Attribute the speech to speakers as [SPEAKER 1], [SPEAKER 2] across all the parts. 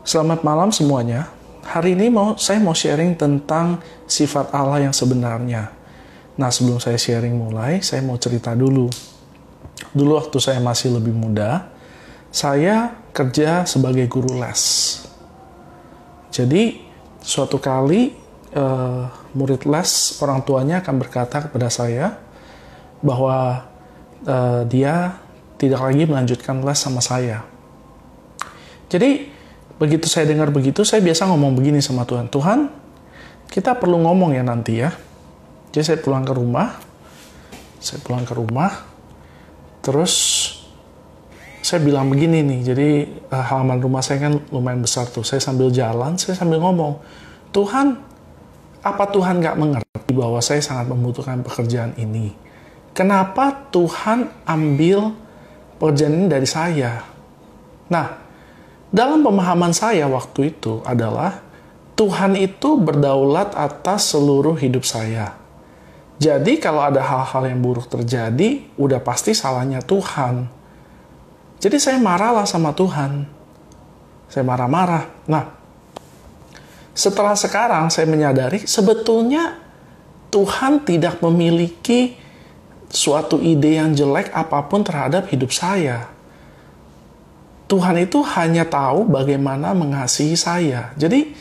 [SPEAKER 1] Selamat malam semuanya. Hari ini saya mau sharing tentang sifat Allah yang sebenarnya. Nah, sebelum saya sharing mulai, saya mau cerita dulu. Dulu waktu saya masih lebih muda, saya kerja sebagai guru les. Jadi, suatu kali murid les, orang tuanya akan berkata kepada saya bahwa dia tidak lagi melanjutkan les sama saya. Jadi, begitu saya dengar begitu, saya biasa ngomong begini sama Tuhan. Tuhan, kita perlu ngomong ya nanti ya. Jadi saya pulang ke rumah, terus saya bilang begini nih. Jadi halaman rumah saya kan lumayan besar tuh. Saya sambil jalan, saya sambil ngomong, Tuhan, apa Tuhan gak mengerti bahwa saya sangat membutuhkan pekerjaan ini? Kenapa Tuhan ambil pekerjaan ini dari saya? Nah, dalam pemahaman saya waktu itu adalah Tuhan itu berdaulat atas seluruh hidup saya. Jadi kalau ada hal-hal yang buruk terjadi, udah pasti salahnya Tuhan. Jadi saya marahlah sama Tuhan. Saya marah-marah. Nah, setelah sekarang saya menyadari sebetulnya Tuhan tidak memiliki suatu ide yang jelek apapun terhadap hidup saya. Tuhan itu hanya tahu bagaimana mengasihi saya. Jadi,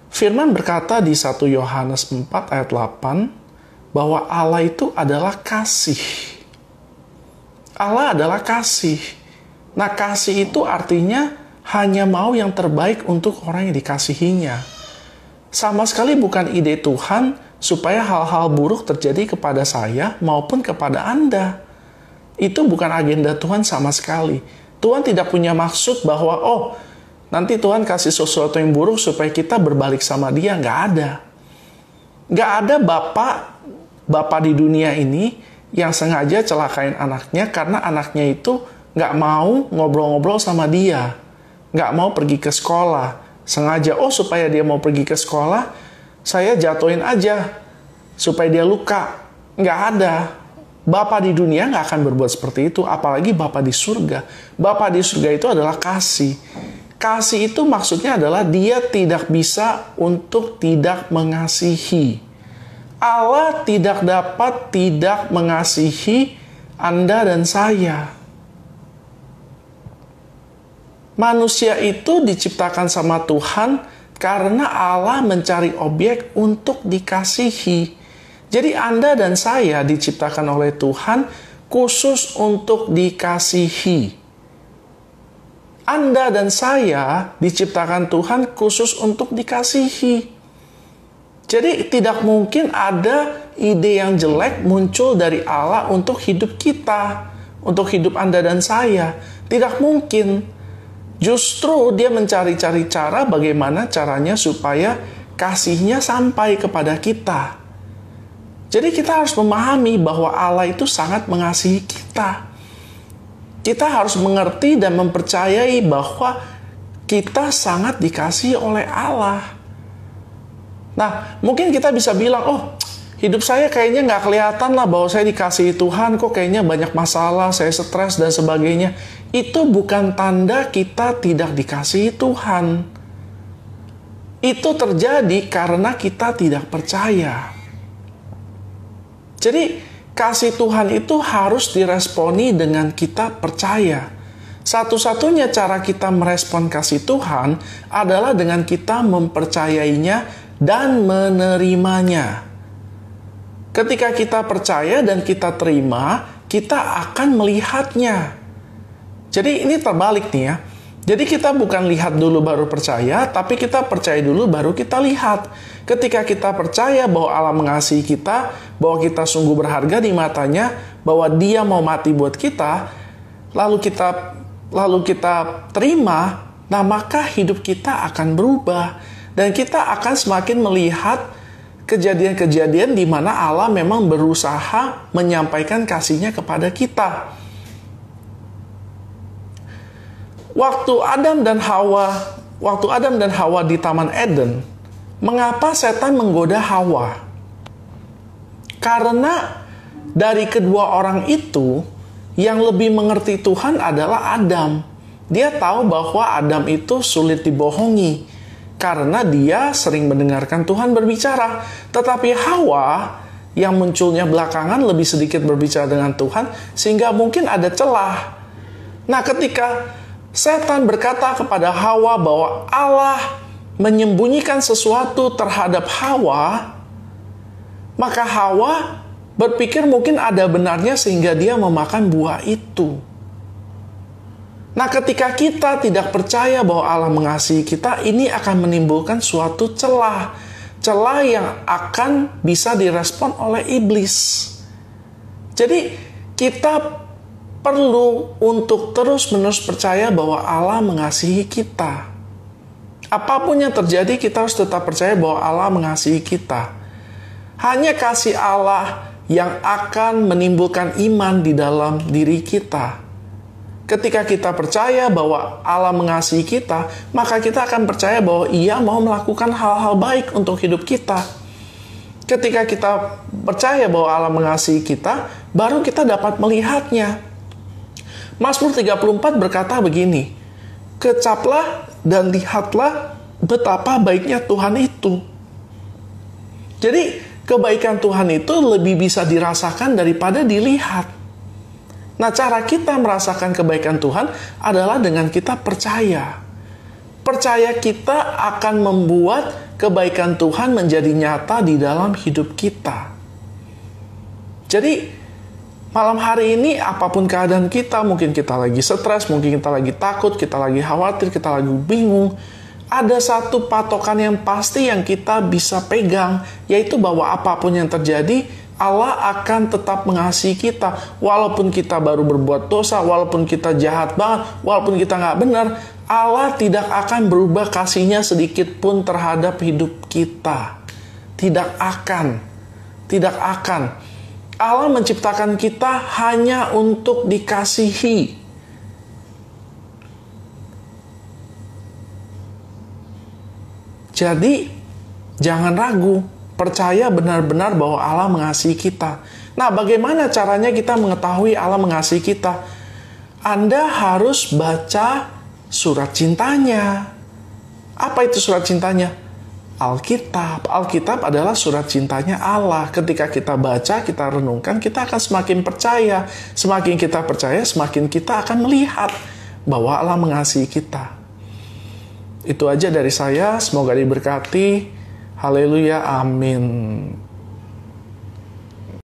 [SPEAKER 1] firman berkata di 1 Yohanes 4 ayat 8, bahwa Allah itu adalah kasih. Allah adalah kasih. Nah, kasih itu artinya hanya mau yang terbaik untuk orang yang dikasihinya. Sama sekali bukan ide Tuhan supaya hal-hal buruk terjadi kepada saya maupun kepada Anda. Itu bukan agenda Tuhan sama sekali. Tuhan tidak punya maksud bahwa, nanti Tuhan kasih sesuatu yang buruk supaya kita berbalik sama dia. Nggak ada. Nggak ada bapak di dunia ini yang sengaja celakain anaknya karena anaknya itu nggak mau ngobrol-ngobrol sama dia. Nggak mau pergi ke sekolah. Sengaja, supaya dia mau pergi ke sekolah, saya jatuhin aja supaya dia luka. Nggak ada. Bapa di dunia nggak akan berbuat seperti itu, apalagi Bapa di surga. Bapa di surga itu adalah kasih. Kasih itu maksudnya adalah dia tidak bisa untuk tidak mengasihi. Allah tidak dapat tidak mengasihi Anda dan saya. Manusia itu diciptakan sama Tuhan karena Allah mencari objek untuk dikasihi. Jadi Anda dan saya diciptakan oleh Tuhan khusus untuk dikasihi. Anda dan saya diciptakan Tuhan khusus untuk dikasihi. Jadi tidak mungkin ada ide yang jelek muncul dari Allah untuk hidup kita, untuk hidup Anda dan saya. Tidak mungkin. Justru dia mencari-cari cara bagaimana caranya supaya kasihnya sampai kepada kita. Jadi kita harus memahami bahwa Allah itu sangat mengasihi kita. Kita harus mengerti dan mempercayai bahwa kita sangat dikasihi oleh Allah. Nah, mungkin kita bisa bilang, hidup saya kayaknya nggak kelihatan lah bahwa saya dikasihi Tuhan, kok kayaknya banyak masalah, saya stres dan sebagainya. Itu bukan tanda kita tidak dikasihi Tuhan. Itu terjadi karena kita tidak percaya. Jadi, kasih Tuhan itu harus diresponi dengan kita percaya. Satu-satunya cara kita merespon kasih Tuhan adalah dengan kita mempercayainya dan menerimanya. Ketika kita percaya dan kita terima, kita akan melihatnya. Jadi, ini terbalik nih ya. Jadi kita bukan lihat dulu baru percaya, tapi kita percaya dulu baru kita lihat. Ketika kita percaya bahwa Allah mengasihi kita, bahwa kita sungguh berharga di matanya, bahwa dia mau mati buat kita, lalu kita terima, nah maka hidup kita akan berubah. Dan kita akan semakin melihat kejadian-kejadian di mana Allah memang berusaha menyampaikan kasihnya kepada kita. Waktu Adam dan Hawa di Taman Eden, mengapa setan menggoda Hawa? Karena dari kedua orang itu, yang lebih mengerti Tuhan adalah Adam. Dia tahu bahwa Adam itu sulit dibohongi karena dia sering mendengarkan Tuhan berbicara. Tetapi Hawa yang munculnya belakangan lebih sedikit berbicara dengan Tuhan sehingga mungkin ada celah. Nah, ketika setan berkata kepada Hawa bahwa Allah menyembunyikan sesuatu terhadap Hawa, maka Hawa berpikir mungkin ada benarnya sehingga dia memakan buah itu. Nah, ketika kita tidak percaya bahwa Allah mengasihi kita, ini akan menimbulkan suatu celah yang akan bisa direspon oleh iblis. Jadi, kita perlu untuk terus-menerus percaya bahwa Allah mengasihi kita. Apapun yang terjadi, kita harus tetap percaya bahwa Allah mengasihi kita. Hanya kasih Allah yang akan menimbulkan iman di dalam diri kita. Ketika kita percaya bahwa Allah mengasihi kita, maka kita akan percaya bahwa Ia mau melakukan hal-hal baik untuk hidup kita. Ketika kita percaya bahwa Allah mengasihi kita, baru kita dapat melihatnya. Mazmur 34 berkata begini, "Kecaplah dan lihatlah betapa baiknya Tuhan itu." Jadi, kebaikan Tuhan itu lebih bisa dirasakan daripada dilihat. Nah, cara kita merasakan kebaikan Tuhan adalah dengan kita percaya. Percaya kita akan membuat kebaikan Tuhan menjadi nyata di dalam hidup kita. Jadi, malam hari ini apapun keadaan kita, mungkin kita lagi stres, mungkin kita lagi takut, kita lagi khawatir, kita lagi bingung, ada satu patokan yang pasti yang kita bisa pegang, yaitu bahwa apapun yang terjadi, Allah akan tetap mengasihi kita. Walaupun kita baru berbuat dosa, walaupun kita jahat banget, walaupun kita nggak benar, Allah tidak akan berubah kasih-Nya sedikit pun terhadap hidup kita. Tidak akan. Tidak akan. Allah menciptakan kita hanya untuk dikasihi. Jadi, jangan ragu. Percaya benar-benar bahwa Allah mengasihi kita. Nah, bagaimana caranya kita mengetahui Allah mengasihi kita? Anda harus baca surat cintanya. Apa itu surat cintanya? Alkitab. Alkitab adalah surat cintanya Allah. Ketika kita baca, kita renungkan, kita akan semakin percaya. Semakin kita percaya, semakin kita akan melihat bahwa Allah mengasihi kita. Itu aja dari saya. Semoga diberkati. Haleluya, amin.